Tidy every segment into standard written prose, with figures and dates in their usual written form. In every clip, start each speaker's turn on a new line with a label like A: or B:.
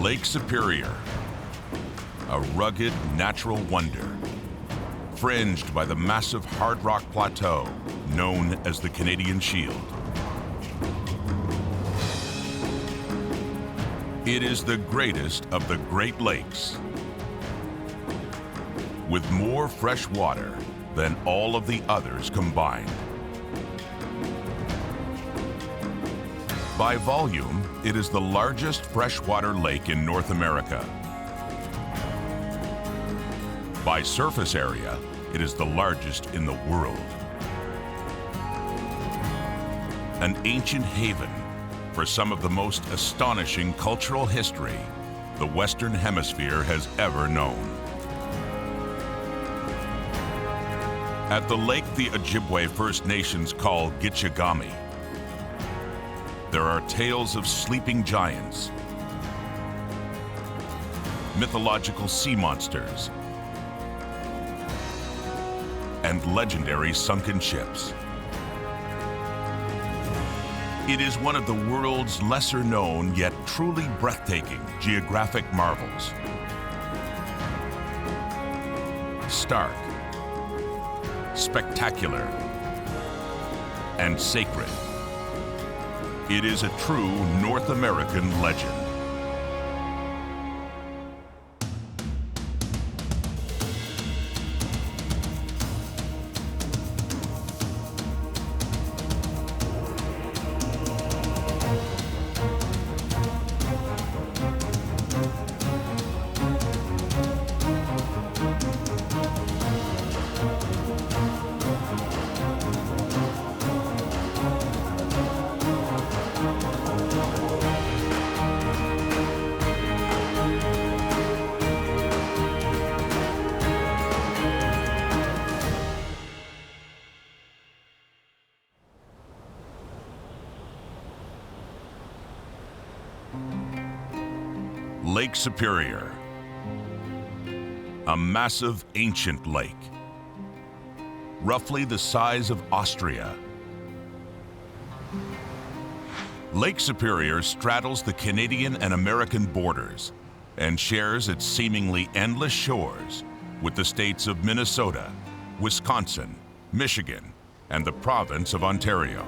A: Lake Superior, a rugged natural wonder, fringed by the massive hard rock plateau known as the Canadian Shield. It is the greatest of the Great Lakes, with more fresh water than all of the others combined. By volume, it is the largest freshwater lake in North America. By surface area, it is the largest in the world. An ancient haven for some of the most astonishing cultural history the Western Hemisphere has ever known. At the lake the Ojibwe First Nations call Gitchagami, there are tales of sleeping giants, mythological sea monsters, and legendary sunken ships. It is one of the world's lesser-known yet truly breathtaking geographic marvels. Stark, spectacular, and sacred. It is a true North American legend. Lake Superior, a massive ancient lake, roughly the size of Austria. Lake Superior straddles the Canadian and American borders and shares its seemingly endless shores with the states of Minnesota, Wisconsin, Michigan, and the province of Ontario.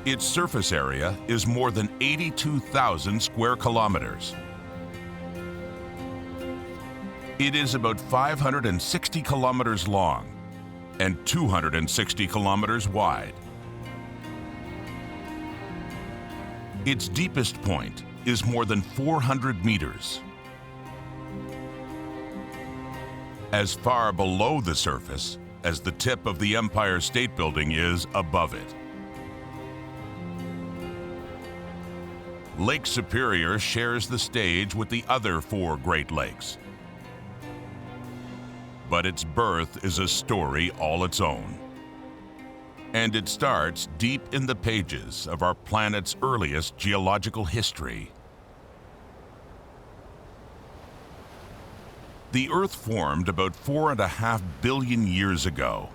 A: Its surface area is more than 82,000 square kilometers. It is about 560 kilometers long and 260 kilometers wide. Its deepest point is more than 400 meters. As far below the surface as the tip of the Empire State Building is above it. Lake Superior shares the stage with the other four Great Lakes. But its birth is a story all its own. And it starts deep in the pages of our planet's earliest geological history. The Earth formed about 4.5 billion years ago.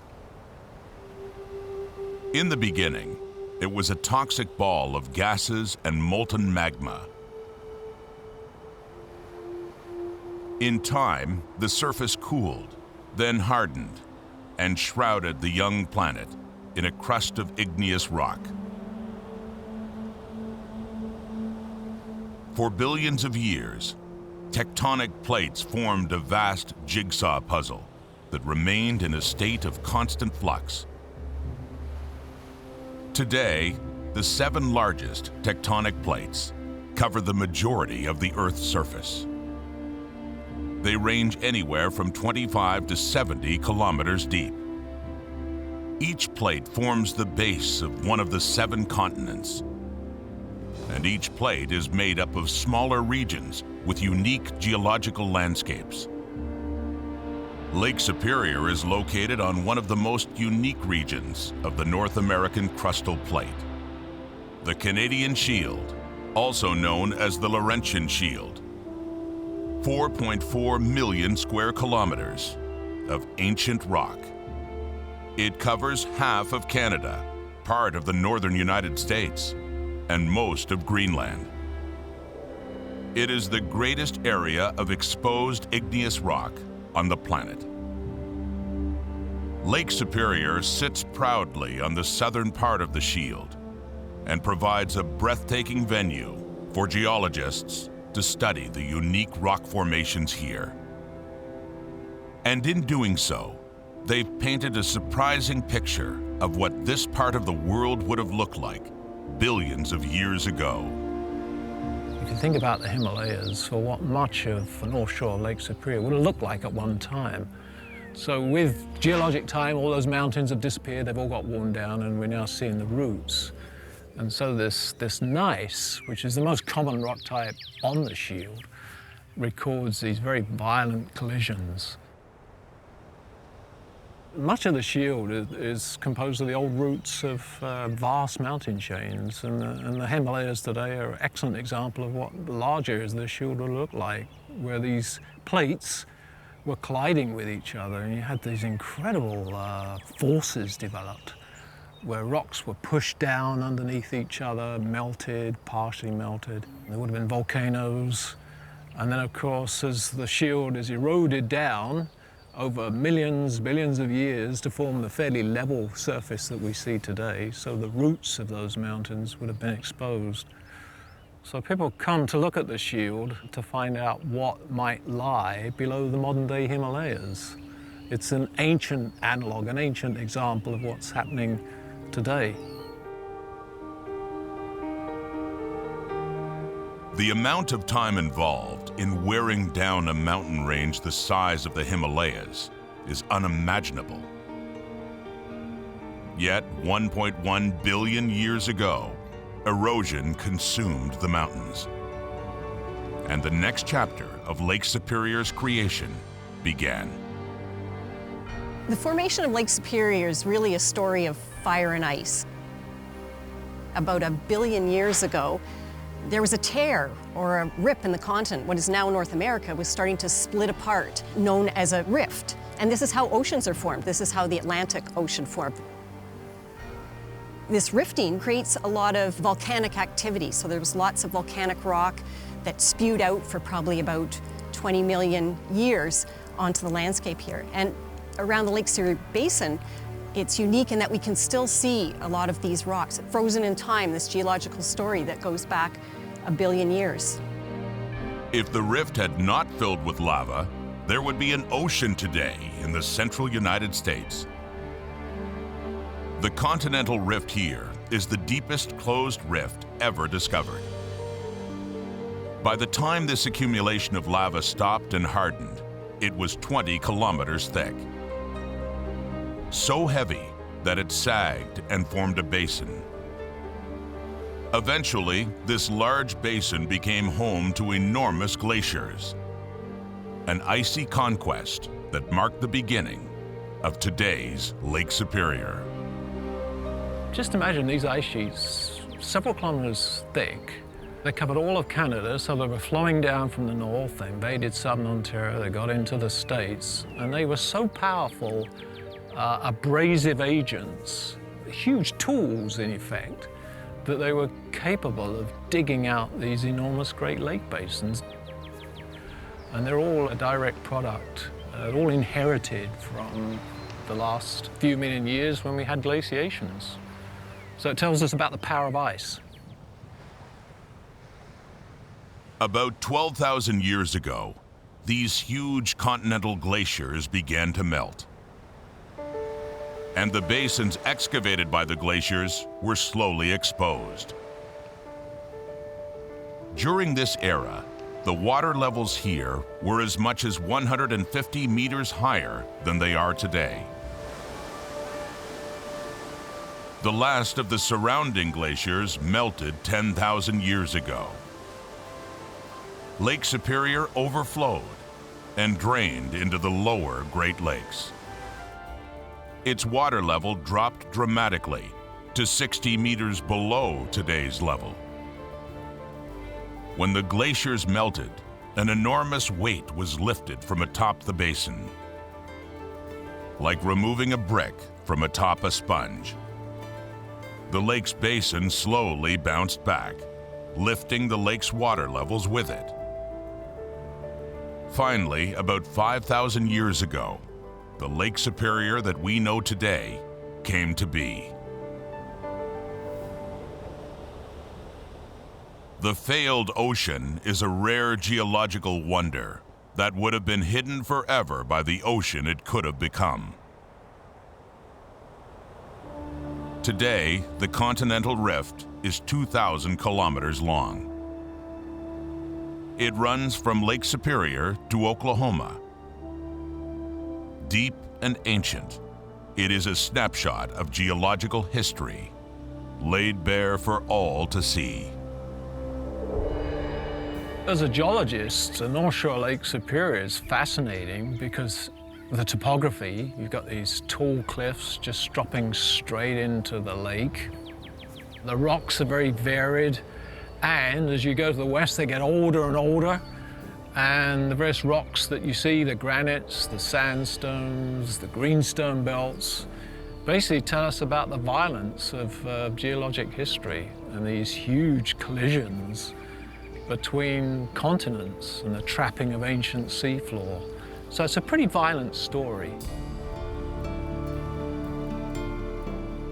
A: In the beginning, it was a toxic ball of gases and molten magma. In time, the surface cooled, then hardened, and shrouded the young planet in a crust of igneous rock. For billions of years, tectonic plates formed a vast jigsaw puzzle that remained in a state of constant flux. Today, the 7 largest tectonic plates cover the majority of the Earth's surface. They range anywhere from 25 to 70 kilometers deep. Each plate forms the base of one of the 7 continents, and each plate is made up of smaller regions with unique geological landscapes. Lake Superior is located on one of the most unique regions of the North American crustal plate, the Canadian Shield, also known as the Laurentian Shield. 4.4 million square kilometers of ancient rock. It covers half of Canada, part of the northern United States, and most of Greenland. It is the greatest area of exposed igneous rock on the planet. Lake Superior sits proudly on the southern part of the shield and provides a breathtaking venue for geologists to study the unique rock formations here. And in doing so, they've painted a surprising picture of what this part of the world would have looked like billions of years ago.
B: You can think about the Himalayas for what much of the north shore of Lake Superior would have looked like at one time. So with geologic time, all those mountains have disappeared, they've all got worn down, and we're now seeing the roots. And so this gneiss, which is the most common rock type on the shield, records these very violent collisions. Much of the shield is composed of the old roots of vast mountain chains, and the Himalayas today are an excellent example of what the large areas of the shield will look like, where these plates were colliding with each other, and you had these incredible forces developed, where rocks were pushed down underneath each other, melted, partially melted. There would have been volcanoes, and then of course as the shield is eroded down over millions, billions of years to form the fairly level surface that we see today, so the roots of those mountains would have been exposed. So people come to look at the shield to find out what might lie below the modern-day Himalayas. It's an ancient analog, an ancient example of what's happening today.
A: The amount of time involved in wearing down a mountain range the size of the Himalayas is unimaginable. Yet 1.1 billion years ago, erosion consumed the mountains. And the next chapter of Lake Superior's creation began.
C: The formation of Lake Superior is really a story of fire and ice. About 1 billion years ago, there was a tear or a rip in the continent. What is now North America was starting to split apart, known as a rift. And this is how oceans are formed. This is how the Atlantic Ocean formed. This rifting creates a lot of volcanic activity. So there was lots of volcanic rock that spewed out for probably about 20 million years onto the landscape here. And around the Lake Superior Basin, it's unique in that we can still see a lot of these rocks, frozen in time, this geological story that goes back 1 billion years.
A: If the rift had not filled with lava, there would be an ocean today in the central United States. The continental rift here is the deepest closed rift ever discovered. By the time this accumulation of lava stopped and hardened, it was 20 kilometers thick. So heavy that it sagged and formed a basin. Eventually, this large basin became home to enormous glaciers, an icy conquest that marked the beginning of today's Lake Superior.
B: Just imagine these ice sheets, several kilometers thick. They covered all of Canada, so they were flowing down from the north. They invaded southern Ontario, they got into the States, and they were so powerful, abrasive agents, huge tools in effect, that they were capable of digging out these enormous Great Lake basins. And they're all a direct product, all inherited from the last few million years when we had glaciations. So it tells us about the power of ice.
A: About 12,000 years ago, these huge continental glaciers began to melt. And the basins excavated by the glaciers were slowly exposed. During this era, the water levels here were as much as 150 meters higher than they are today. The last of the surrounding glaciers melted 10,000 years ago. Lake Superior overflowed and drained into the lower Great Lakes. Its water level dropped dramatically to 60 meters below today's level. When the glaciers melted, an enormous weight was lifted from atop the basin, like removing a brick from atop a sponge. the lake's basin slowly bounced back, lifting the lake's water levels with it. Finally, about 5,000 years ago, the Lake Superior that we know today came to be. The failed ocean is a rare geological wonder that would have been hidden forever by the ocean it could have become. Today, the continental rift is 2,000 kilometers long. It runs from Lake Superior to Oklahoma. Deep and ancient, it is a snapshot of geological history, laid bare for all to see.
B: As a geologist, the North Shore Lake Superior is fascinating because the topography, you've got these tall cliffs just dropping straight into the lake. The rocks are very varied, and as you go to the west, they get older and older. And the various rocks that you see, the granites, the sandstones, the greenstone belts, basically tell us about the violence of geologic history and these huge collisions between continents and the trapping of ancient seafloor. So it's a pretty violent story.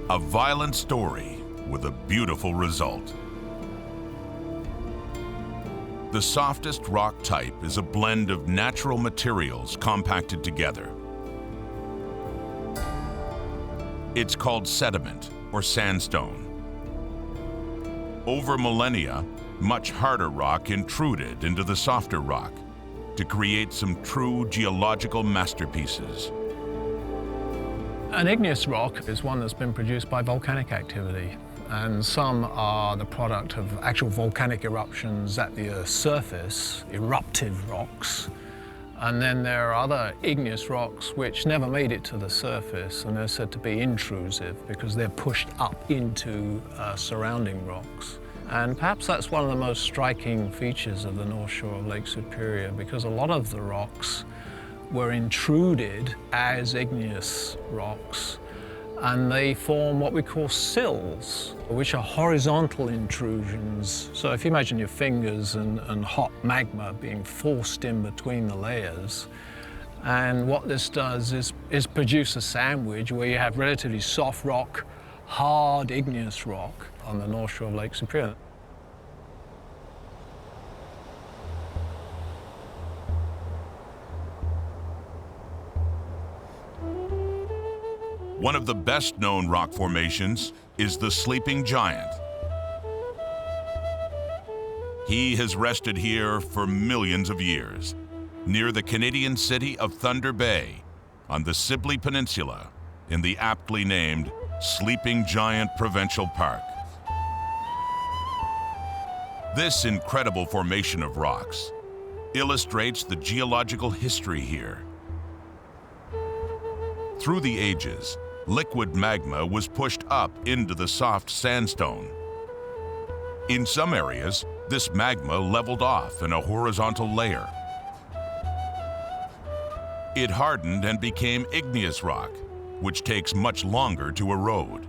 A: A violent story with a beautiful result. The softest rock type is a blend of natural materials compacted together. It's called sediment or sandstone. Over millennia, much harder rock intruded into the softer rock to create some true geological masterpieces.
B: An igneous rock is one that's been produced by volcanic activity, and some are the product of actual volcanic eruptions at the Earth's surface, eruptive rocks. And then there are other igneous rocks which never made it to the surface, and they're said to be intrusive because they're pushed up into surrounding rocks. And perhaps that's one of the most striking features of the North Shore of Lake Superior, because a lot of the rocks were intruded as igneous rocks, and they form what we call sills, which are horizontal intrusions. So if you imagine your fingers and hot magma being forced in between the layers, and what this does is produce a sandwich where you have relatively soft rock, hard igneous rock on the North Shore of Lake Superior.
A: One of the best-known rock formations is the Sleeping Giant. He has rested here for millions of years, near the Canadian city of Thunder Bay, on the Sibley Peninsula, in the aptly named Sleeping Giant Provincial Park. This incredible formation of rocks illustrates the geological history here. Through the ages, liquid magma was pushed up into the soft sandstone. In some areas, this magma leveled off in a horizontal layer. It hardened and became igneous rock, which takes much longer to erode.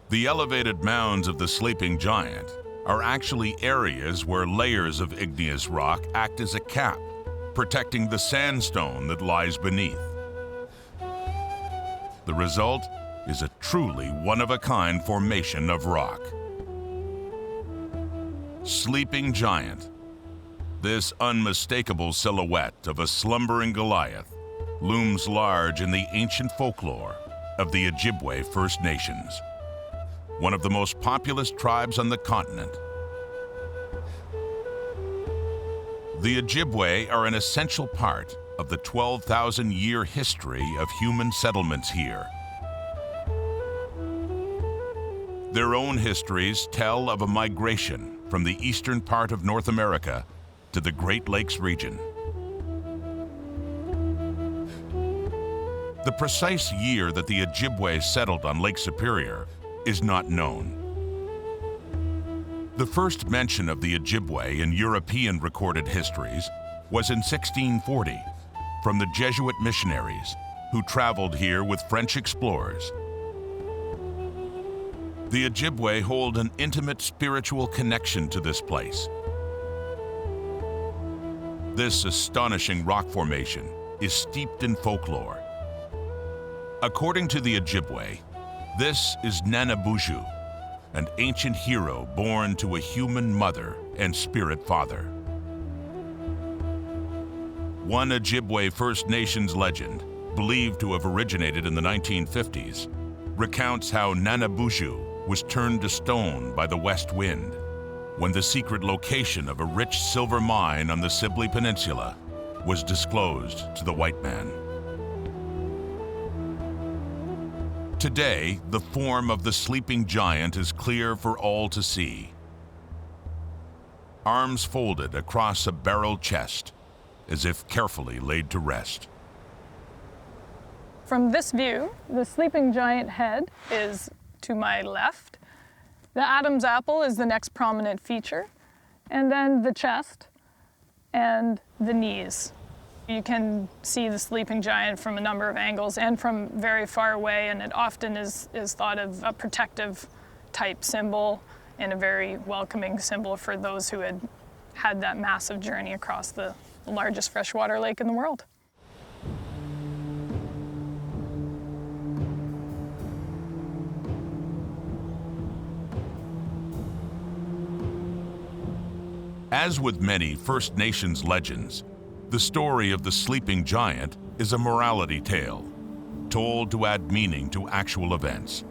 A: The elevated mounds of the Sleeping Giant are actually areas where layers of igneous rock act as a cap, protecting the sandstone that lies beneath. The result is a truly one-of-a-kind formation of rock. Sleeping Giant. This unmistakable silhouette of a slumbering Goliath looms large in the ancient folklore of the Ojibwe First Nations, one of the most populous tribes on the continent. The Ojibwe are an essential part of the 12,000-year history of human settlements here. Their own histories tell of a migration from the eastern part of North America to the Great Lakes region. The precise year that the Ojibwe settled on Lake Superior is not known. The first mention of the Ojibwe in European recorded histories was in 1640 from the Jesuit missionaries who traveled here with French explorers. The Ojibwe hold an intimate spiritual connection to this place. This astonishing rock formation is steeped in folklore. According to the Ojibwe, this is Nanabuju, an ancient hero born to a human mother and spirit father. One Ojibwe First Nations legend, believed to have originated in the 1950s, recounts how Nanabuju was turned to stone by the west wind when the secret location of a rich silver mine on the Sibley Peninsula was disclosed to the white man. Today, the form of the sleeping giant is clear for all to see. Arms folded across a barrel chest, as if carefully laid to rest.
D: From this view, the sleeping giant head is to my left. The Adam's apple is the next prominent feature, and then the chest and the knees. You can see the sleeping giant from a number of angles and from very far away, and it often is thought of a protective type symbol and a very welcoming symbol for those who had that massive journey across the largest freshwater lake in the world.
A: As with many First Nations legends, the story of the sleeping giant is a morality tale, told to add meaning to actual events.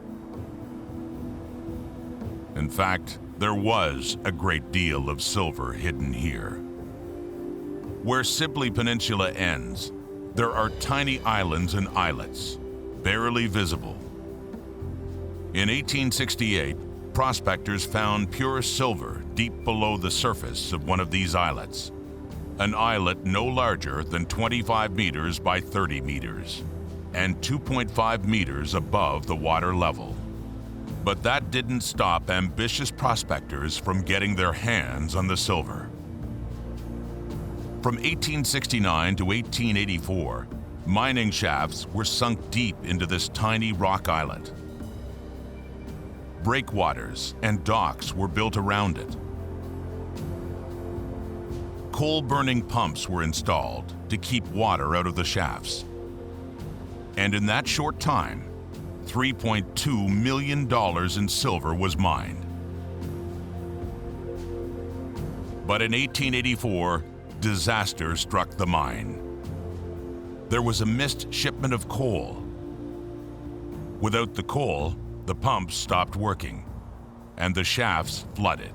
A: In fact, there was a great deal of silver hidden here. Where Sibley Peninsula ends, there are tiny islands and islets, barely visible. In 1868, prospectors found pure silver deep below the surface of one of these islets, an islet no larger than 25 meters by 30 meters and 2.5 meters above the water level. But that didn't stop ambitious prospectors from getting their hands on the silver. From 1869 to 1884, mining shafts were sunk deep into this tiny rock islet. Breakwaters and docks were built around it. Coal-burning pumps were installed to keep water out of the shafts. And in that short time, $3.2 million in silver was mined. But in 1884, disaster struck the mine. There was a missed shipment of coal. Without the coal, the pumps stopped working, and the shafts flooded.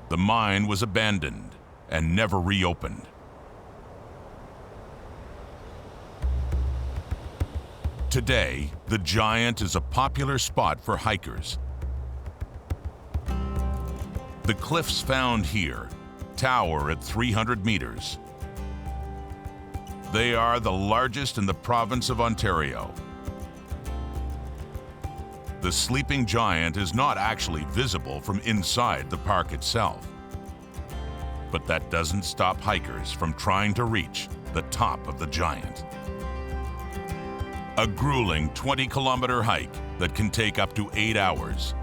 A: The mine was abandoned and never reopened. Today, the Giant is a popular spot for hikers. The cliffs found here tower at 300 meters. They are the largest in the province of Ontario. The sleeping giant is not actually visible from inside the park itself. But that doesn't stop hikers from trying to reach the top of the giant. A grueling 20-kilometer hike that can take up to 8 hours.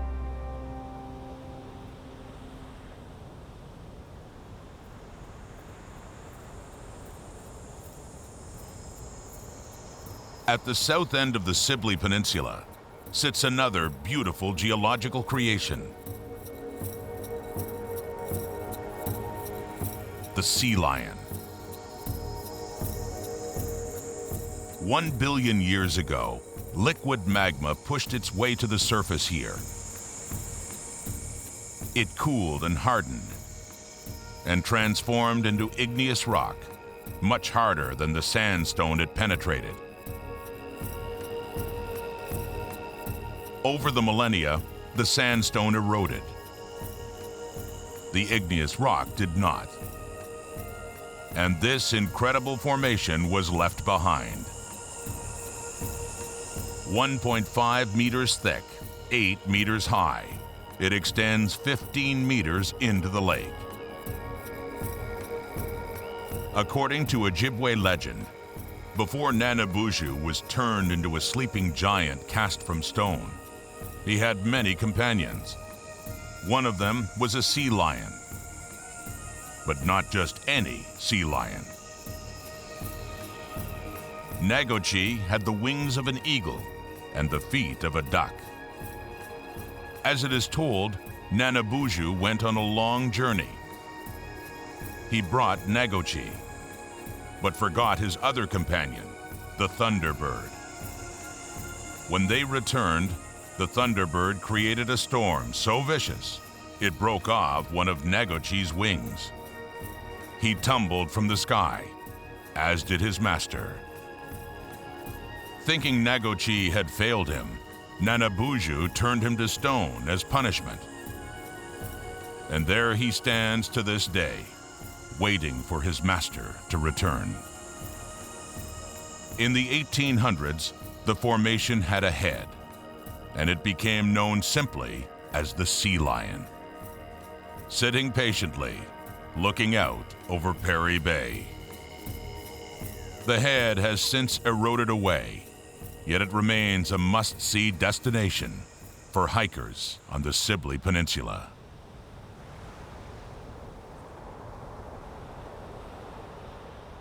A: At the south end of the Sibley Peninsula sits another beautiful geological creation. The sea lion. 1 billion years ago, liquid magma pushed its way to the surface here. It cooled and hardened and transformed into igneous rock, much harder than the sandstone it penetrated. Over the millennia, the sandstone eroded. The igneous rock did not. And this incredible formation was left behind. 1.5 meters thick, 8 meters high. It extends 15 meters into the lake. According to Ojibwe legend, Before Nanabuju was turned into a sleeping giant cast from stone, he had many companions. One of them was a sea lion, but not just any sea lion. Nagochi had the wings of an eagle and the feet of a duck. As it is told, Nanabuju went on a long journey. He brought Nagochi, but forgot his other companion, the Thunderbird. When they returned, the Thunderbird created a storm so vicious, it broke off one of Nagochi's wings. He tumbled from the sky, as did his master. Thinking Nagochi had failed him, Nanabuju turned him to stone as punishment. And there he stands to this day, waiting for his master to return. In the 1800s, the formation had a head, and it became known simply as the sea lion, sitting patiently, looking out over Perry Bay. The head has since eroded away, yet it remains a must-see destination for hikers on the Sibley Peninsula.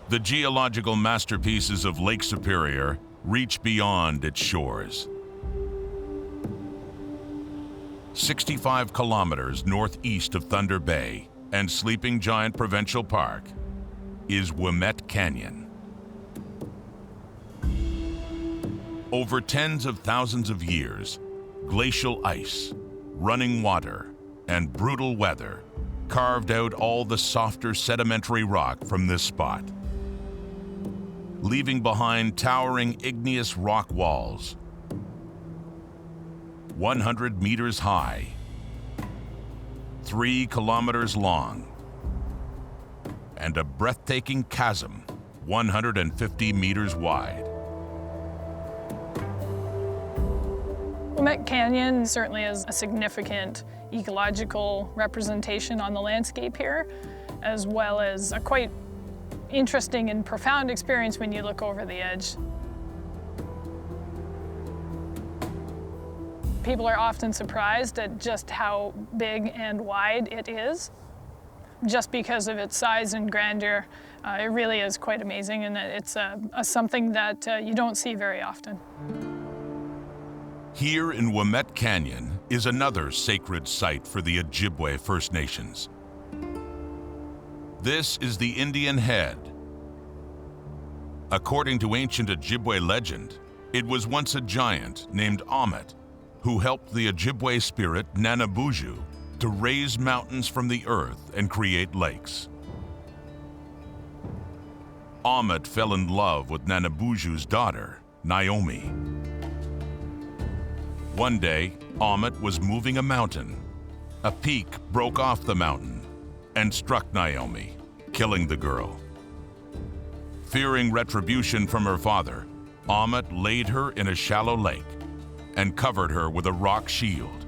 A: The geological masterpieces of Lake Superior reach beyond its shores. 65 kilometers northeast of Thunder Bay and Sleeping Giant Provincial Park is Wilmette Canyon. Over tens of thousands of years, glacial ice, running water, and brutal weather carved out all the softer sedimentary rock from this spot, leaving behind towering igneous rock walls, 100 meters high, 3 kilometers long, and a breathtaking chasm 150 meters wide.
D: Wilmette Canyon certainly is a significant ecological representation on the landscape here, as well as a quite interesting and profound experience when you look over the edge. People are often surprised at just how big and wide it is. Just because of its size and grandeur, it really is quite amazing, and it's something that you don't see very often.
A: Here in Wilmette Canyon is another sacred site for the Ojibwe First Nations. This is the Indian Head. According to ancient Ojibwe legend, it was once a giant named Amet who helped the Ojibwe spirit Nanabuju to raise mountains from the earth and create lakes. Amet fell in love with Nanabuju's daughter, Naomi. One day, Amet was moving a mountain. A peak broke off the mountain and struck Naomi, killing the girl. Fearing retribution from her father, Amet laid her in a shallow lake and covered her with a rock shield.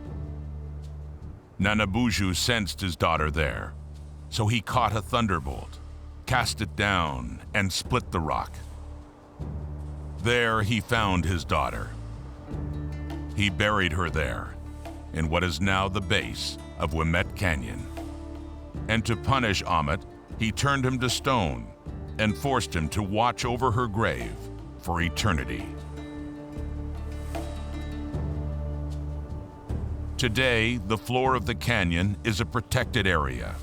A: Nanabuju sensed his daughter there, so he caught a thunderbolt, cast it down, and split the rock. There he found his daughter. He buried her there, in what is now the base of Wilmette Canyon. And to punish Amet, he turned him to stone and forced him to watch over her grave for eternity. Today, the floor of the canyon is a protected area.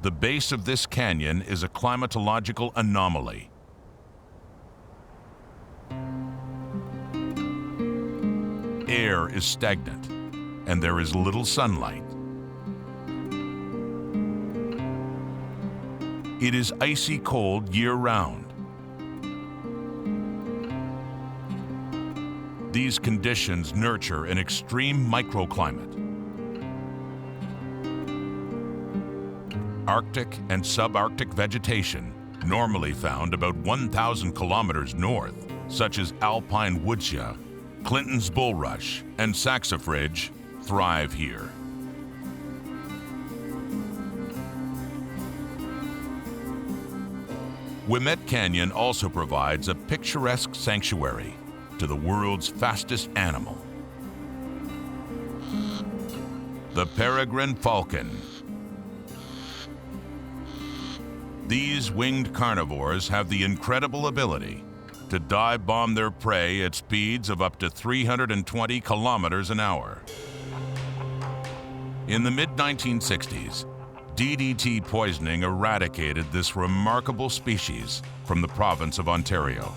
A: The base of this canyon is a climatological anomaly. Air is stagnant, and there is little sunlight. It is icy cold year-round. These conditions nurture an extreme microclimate. Arctic and subarctic vegetation, normally found about 1,000 kilometers north, such as alpine woodsia, Clinton's bulrush, and saxifrage, thrive here. Willamette Canyon also provides a picturesque sanctuary to the world's fastest animal, the peregrine falcon. These winged carnivores have the incredible ability to dive bomb their prey at speeds of up to 320 kilometers an hour. In the mid-1960s, DDT poisoning eradicated this remarkable species from the province of Ontario.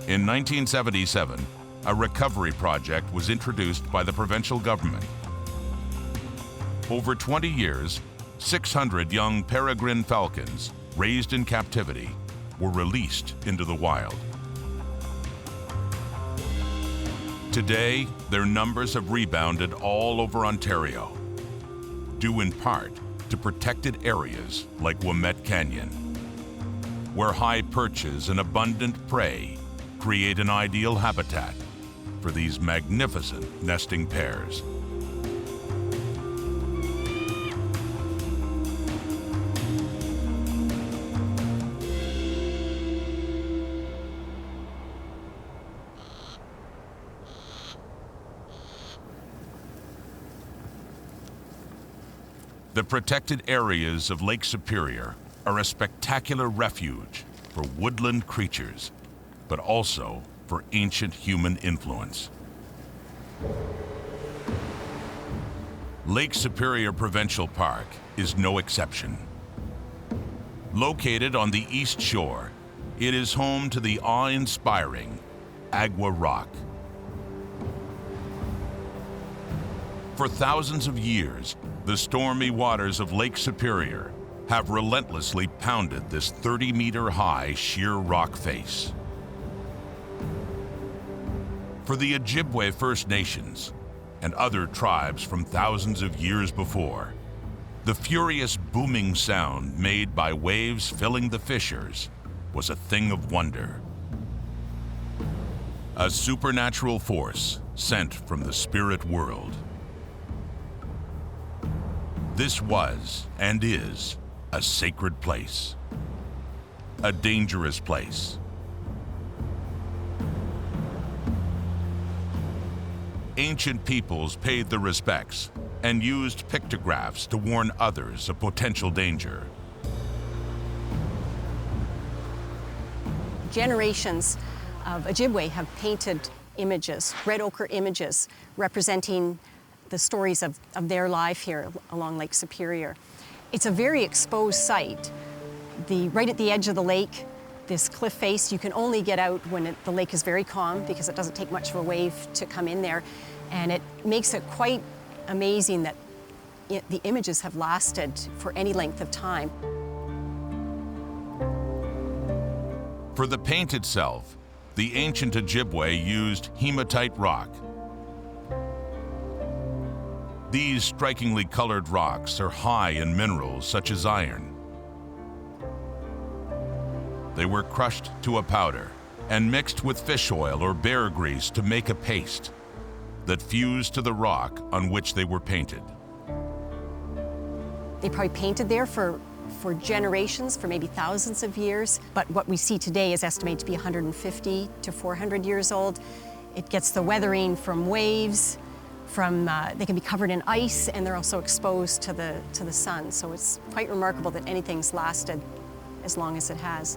A: In 1977, a recovery project was introduced by the provincial government. Over 20 years, 600 young peregrine falcons raised in captivity were released into the wild. Today, their numbers have rebounded all over Ontario, due in part to protected areas like Willamette Canyon, where high perches and abundant prey create an ideal habitat for these magnificent nesting pairs. The protected areas of Lake Superior are a spectacular refuge for woodland creatures, but also for ancient human influence. Lake Superior Provincial Park is no exception. Located on the east shore, it is home to the awe-inspiring Agua Rock. For thousands of years, the stormy waters of Lake Superior have relentlessly pounded this 30-meter-high sheer rock face. For the Ojibwe First Nations and other tribes from thousands of years before, the furious booming sound made by waves filling the fissures was a thing of wonder. A supernatural force sent from the spirit world. This was and is a sacred place, a dangerous place. Ancient peoples paid their respects and used pictographs to warn others of potential danger.
C: Generations of Ojibwe have painted images, red ochre images, representing the stories of their life here along Lake Superior. It's a very exposed site. Right at the edge of the lake, this cliff face, you can only get out when the lake is very calm because it doesn't take much of a wave to come in there. And it makes it quite amazing that the images have lasted for any length of time.
A: For the paint itself, the ancient Ojibwe used hematite rock. These strikingly colored rocks are high in minerals such as iron. They were crushed to a powder and mixed with fish oil or bear grease to make a paste that fused to the rock on which they were painted.
C: They probably painted there for generations, for maybe thousands of years, but what we see today is estimated to be 150 to 400 years old. It gets the weathering from waves, they can be covered in ice, and they're also exposed to the sun. So it's quite remarkable that anything's lasted as long as it has.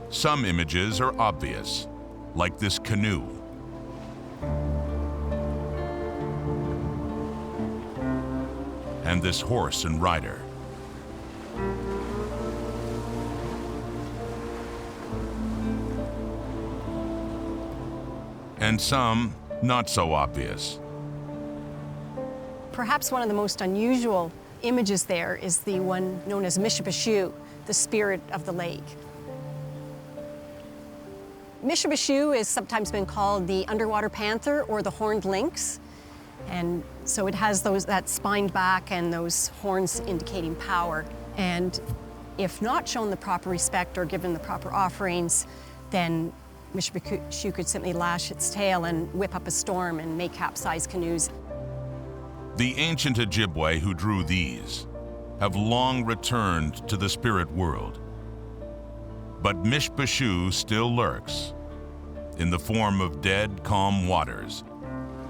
A: Some images are obvious, like this canoe. And this horse and rider. And some not so obvious.
C: Perhaps one of the most unusual images there is the one known as Mishibashu, the spirit of the lake. Mishibashu has sometimes been called the underwater panther or the horned lynx. And so it has that spined back and those horns indicating power. And if not shown the proper respect or given the proper offerings, then Mishibashu could simply lash its tail and whip up a storm and may capsize canoes.
A: The ancient Ojibwe who drew these have long returned to the spirit world. But Mishpashu still lurks in the form of dead, calm waters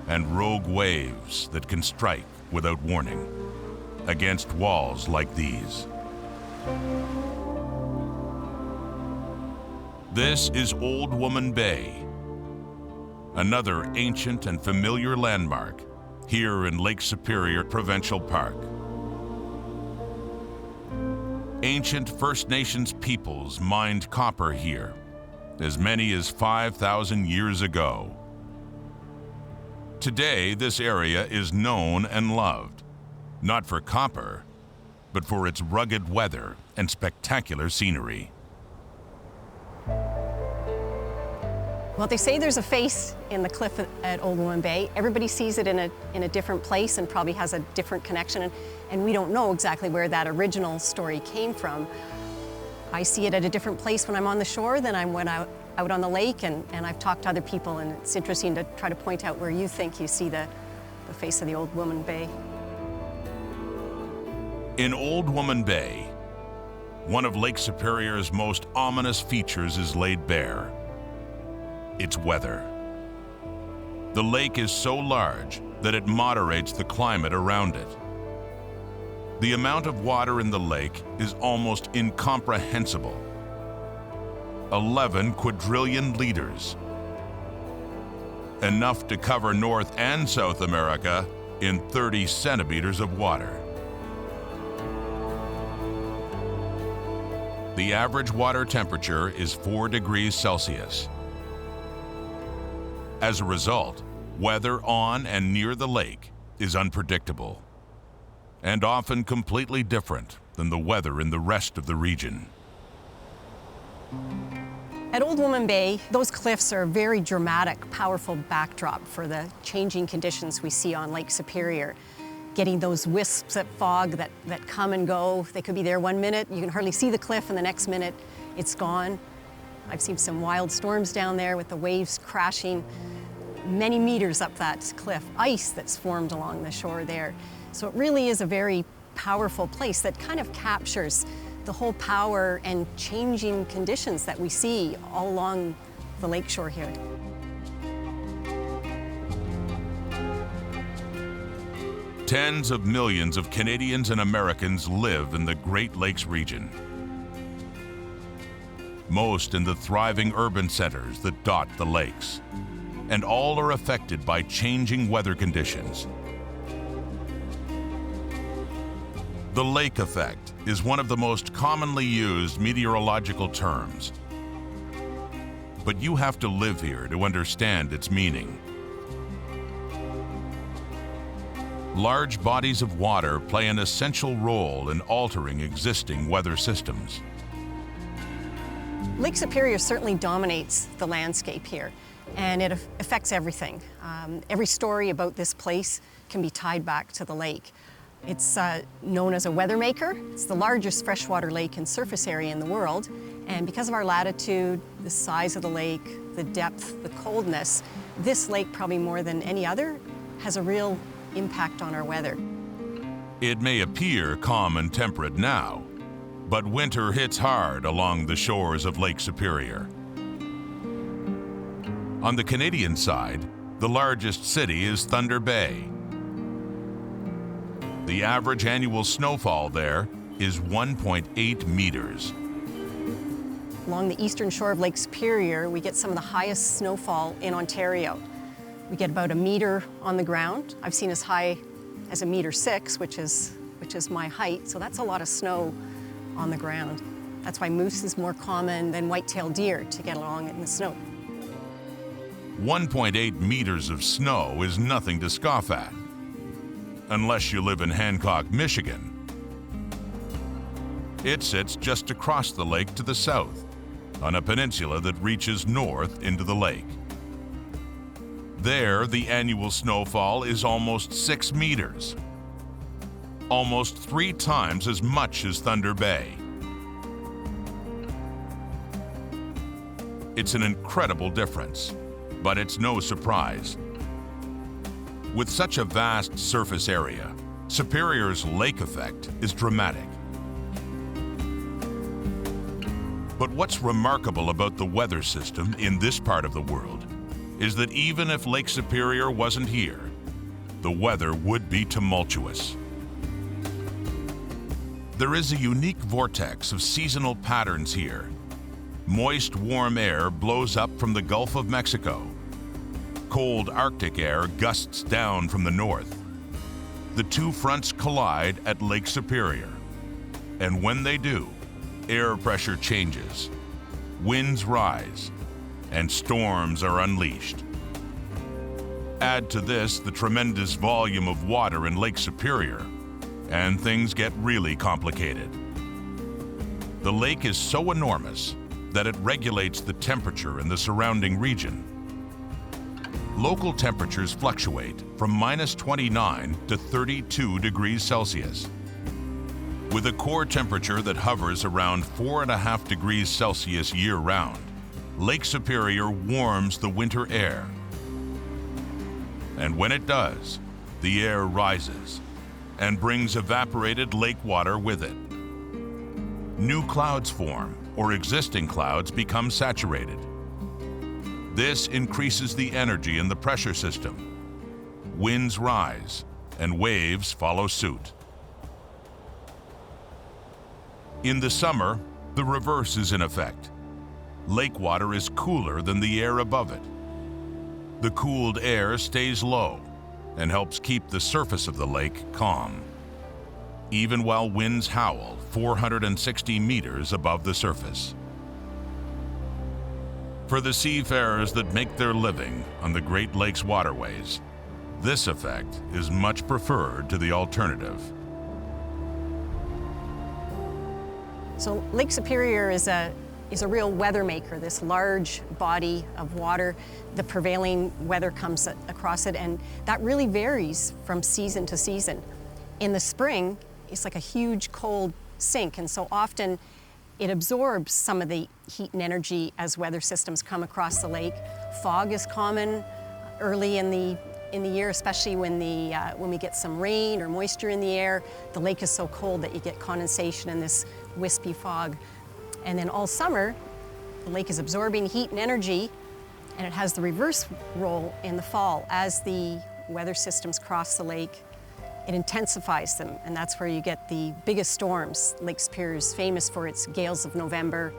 A: and rogue waves that can strike without warning against walls like these. This is Old Woman Bay, another ancient and familiar landmark here in Lake Superior Provincial Park. Ancient First Nations peoples mined copper here as many as 5,000 years ago. Today, this area is known and loved, not for copper, but for its rugged weather and spectacular scenery.
C: Well, they say there's a face in the cliff at Old Woman Bay. Everybody sees it in a different place and probably has a different connection, and we don't know exactly where that original story came from. I see it at a different place when I'm on the shore than I'm when I'm out on the lake, and I've talked to other people, and it's interesting to try to point out where you think you see the face of the Old Woman Bay.
A: In Old Woman Bay, one of Lake Superior's most ominous features is laid bare: its weather. The lake is so large that it moderates the climate around it. The amount of water in the lake is almost incomprehensible. 11 quadrillion liters. Enough to cover North and South America in 30 centimeters of water. The average water temperature is 4 degrees Celsius. As a result, weather on and near the lake is unpredictable and often completely different than the weather in the rest of the region.
C: At Old Woman Bay, those cliffs are a very dramatic, powerful backdrop for the changing conditions we see on Lake Superior. Getting those wisps of fog that come and go. They could be there 1 minute, you can hardly see the cliff, and the next minute it's gone. I've seen some wild storms down there with the waves crashing many meters up that cliff, ice that's formed along the shore there. So it really is a very powerful place that kind of captures the whole power and changing conditions that we see all along the lakeshore here.
A: Tens of millions of Canadians and Americans live in the Great Lakes region. Most in the thriving urban centers that dot the lakes, and all are affected by changing weather conditions. The lake effect is one of the most commonly used meteorological terms, but you have to live here to understand its meaning. Large bodies of water play an essential role in altering existing weather systems.
C: Lake Superior certainly dominates the landscape here, and it affects everything. Every story about this place can be tied back to the lake. It's known as a weather maker. It's the largest freshwater lake in surface area in the world, and because of our latitude, the size of the lake, the depth, the coldness, this lake, probably more than any other, has a real impact on our weather.
A: It may appear calm and temperate now, but winter hits hard along the shores of Lake Superior. On the Canadian side, the largest city is Thunder Bay. The average annual snowfall there is 1.8 meters.
C: Along the eastern shore of Lake Superior, we get some of the highest snowfall in Ontario. We get about 1 meter on the ground. I've seen as high as 1.6 meters, which is my height, so that's a lot of snow on the ground. That's why moose is more common than white-tailed deer to get along in the snow.
A: 1.8 meters of snow is nothing to scoff at, unless you live in Hancock, Michigan. It sits just across the lake to the south, on a peninsula that reaches north into the lake. There, the annual snowfall is almost 6 meters, almost 3 times as much as Thunder Bay. It's an incredible difference, but it's no surprise. With such a vast surface area, Superior's lake effect is dramatic. But what's remarkable about the weather system in this part of the world is that even if Lake Superior wasn't here, the weather would be tumultuous. There is a unique vortex of seasonal patterns here. Moist, warm air blows up from the Gulf of Mexico. Cold Arctic air gusts down from the north. The two fronts collide at Lake Superior, and when they do, air pressure changes, winds rise, and storms are unleashed. Add to this the tremendous volume of water in Lake Superior, and things get really complicated. The lake is so enormous that it regulates the temperature in the surrounding region. Local temperatures fluctuate from -29 to 32 degrees Celsius. With a core temperature that hovers around 4.5 degrees Celsius year-round, Lake Superior warms the winter air. And when it does, the air rises and brings evaporated lake water with it. New clouds form, or existing clouds become saturated. This increases the energy in the pressure system. Winds rise, and waves follow suit. In the summer, the reverse is in effect. Lake water is cooler than the air above it. The cooled air stays low and helps keep the surface of the lake calm, even while winds howl 460 meters above the surface. For the seafarers that make their living on the Great Lakes waterways, this effect is much preferred to the alternative.
C: So Lake Superior is a real weather maker, this large body of water. The prevailing weather comes across it, and that really varies from season to season. In the spring, it's like a huge cold sink, and so often it absorbs some of the heat and energy as weather systems come across the lake. Fog is common early in the year, especially when we get some rain or moisture in the air. The lake is so cold that you get condensation and this wispy fog. And then all summer, the lake is absorbing heat and energy, and it has the reverse role in the fall. As the weather systems cross the lake, it intensifies them, and that's where you get the biggest storms. Lake Superior is famous for its gales of November.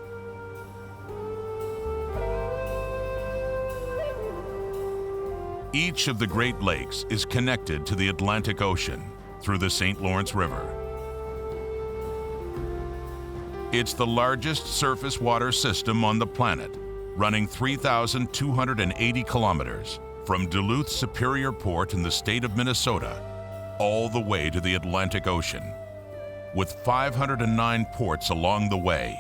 A: Each of the Great Lakes is connected to the Atlantic Ocean through the St. Lawrence River. It's the largest surface water system on the planet, running 3,280 kilometers from Duluth Superior Port in the state of Minnesota all the way to the Atlantic Ocean, with 509 ports along the way.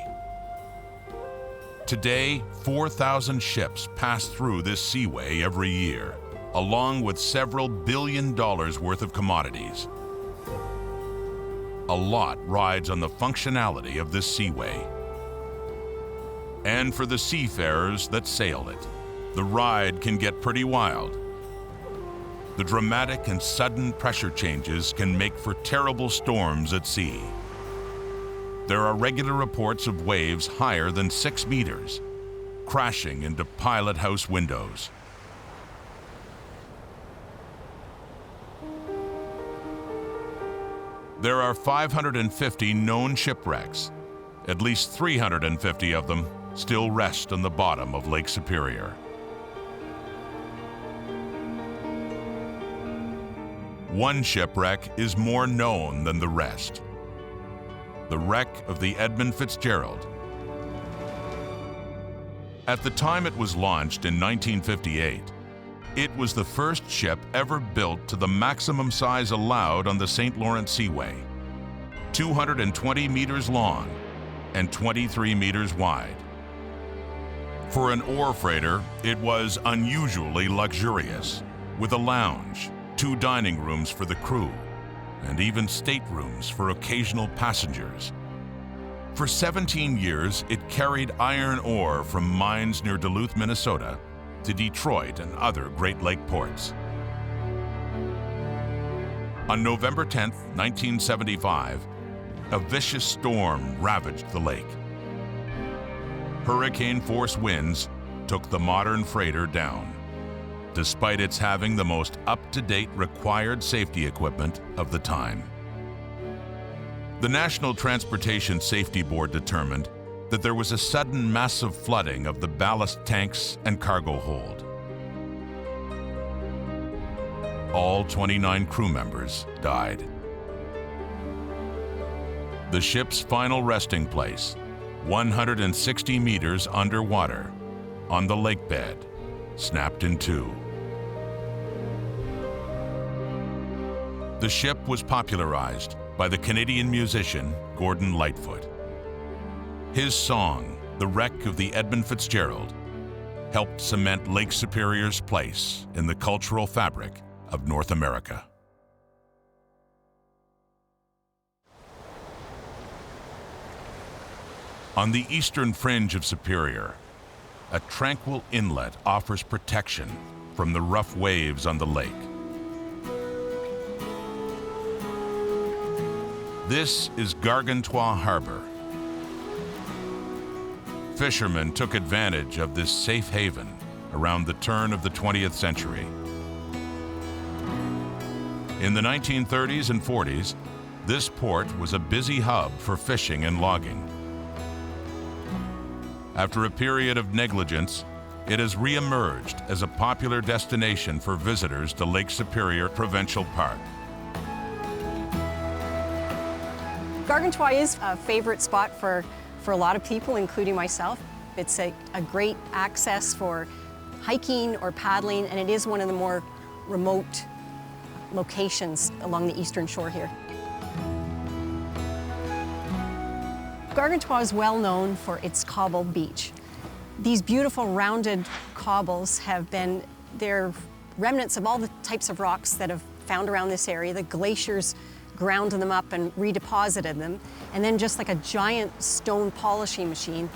A: Today, 4,000 ships pass through this seaway every year, along with several $1 billion worth of commodities. A lot rides on the functionality of this seaway. And for the seafarers that sail it, the ride can get pretty wild. The dramatic and sudden pressure changes can make for terrible storms at sea. There are regular reports of waves higher than 6 meters, crashing into pilot house windows. There are 550 known shipwrecks. At least 350 of them still rest on the bottom of Lake Superior. One shipwreck is more known than the rest. The wreck of the Edmund Fitzgerald. At the time it was launched in 1958, it was the first ship ever built to the maximum size allowed on the St. Lawrence Seaway, 220 meters long and 23 meters wide. For an ore freighter, it was unusually luxurious, with a lounge, 2 dining rooms for the crew, and even staterooms for occasional passengers. For 17 years, it carried iron ore from mines near Duluth, Minnesota, to Detroit and other Great Lake ports. On November 10, 1975, a vicious storm ravaged the lake. Hurricane-force winds took the modern freighter down, despite its having the most up-to-date required safety equipment of the time. The National Transportation Safety Board determined that there was a sudden massive flooding of the ballast tanks and cargo hold. All 29 crew members died. The ship's final resting place, 160 meters underwater, on the lake bed, snapped in two. The ship was popularized by the Canadian musician Gordon Lightfoot. His song, "The Wreck of the Edmund Fitzgerald," helped cement Lake Superior's place in the cultural fabric of North America. On the eastern fringe of Superior, a tranquil inlet offers protection from the rough waves on the lake. This is Gargantua Harbor. Fishermen took advantage of this safe haven around the turn of the 20th century. In the 1930s and 40s, this port was a busy hub for fishing and logging. After a period of negligence, it has re-emerged as a popular destination for visitors to Lake Superior Provincial Park.
C: Gargantua is a favorite spot for a lot of people, including myself. It's a great access for hiking or paddling, and it is one of the more remote locations along the eastern shore here. Gargantua is well known for its cobbled beach. These beautiful rounded cobbles they're remnants of all the types of rocks that have found around this area. The glaciers ground them up and redeposited them, and then just like a giant stone polishing machine,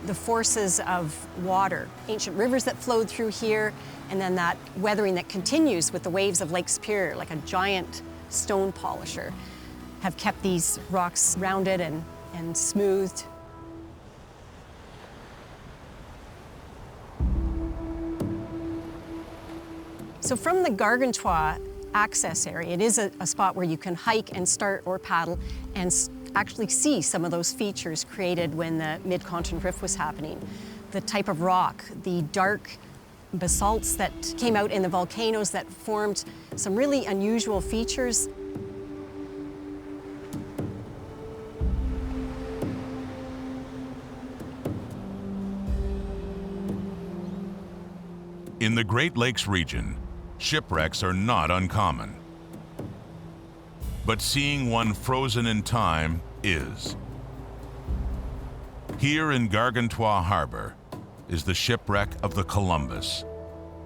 C: the forces of water, ancient rivers that flowed through here, and then that weathering that continues with the waves of Lake Superior, like a giant stone polisher, have kept these rocks rounded and smoothed. So from the Gargantua access area, it is a spot where you can hike and start or paddle and actually see some of those features created when the mid-continent rift was happening. The type of rock, the dark basalts that came out in the volcanoes that formed some really unusual features.
A: In the Great Lakes region, shipwrecks are not uncommon. But seeing one frozen in time is. Here in Gargantua Harbor is the shipwreck of the Columbus,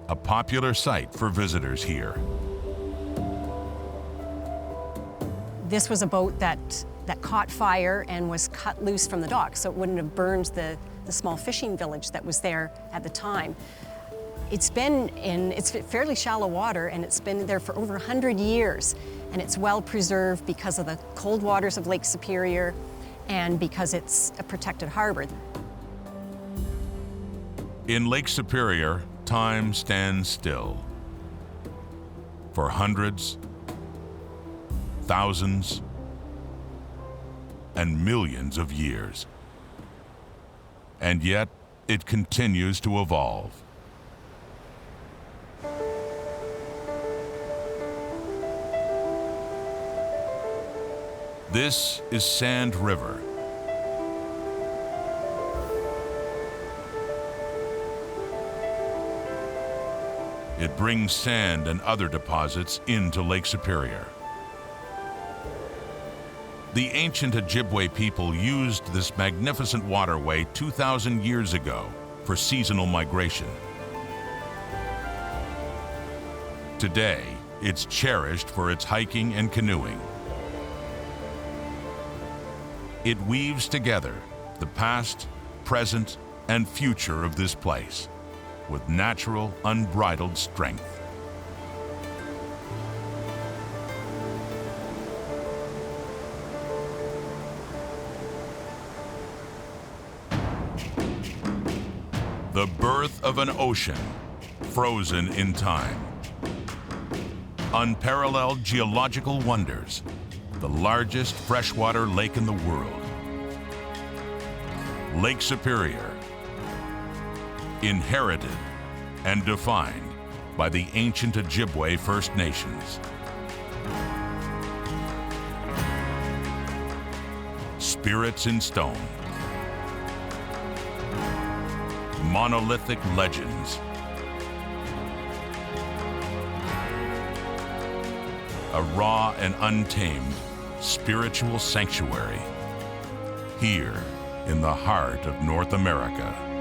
A: a popular site for visitors here.
C: This was a boat that caught fire and was cut loose from the dock, so it wouldn't have burned the small fishing village that was there at the time. It's fairly shallow water, and it's been there for over 100 years, and it's well preserved because of the cold waters of Lake Superior and because it's a protected harbor.
A: In Lake Superior, time stands still. For hundreds, thousands, and millions of years. And yet, it continues to evolve. This is Sand River. It brings sand and other deposits into Lake Superior. The ancient Ojibwe people used this magnificent waterway 2,000 years ago for seasonal migration. Today, it's cherished for its hiking and canoeing. It weaves together the past, present, and future of this place with natural, unbridled strength. The birth of an ocean, frozen in time. Unparalleled geological wonders, the largest freshwater lake in the world. Lake Superior, inherited and defined by the ancient Ojibwe First Nations. Spirits in stone. Monolithic legends. A raw and untamed spiritual sanctuary here in the heart of North America.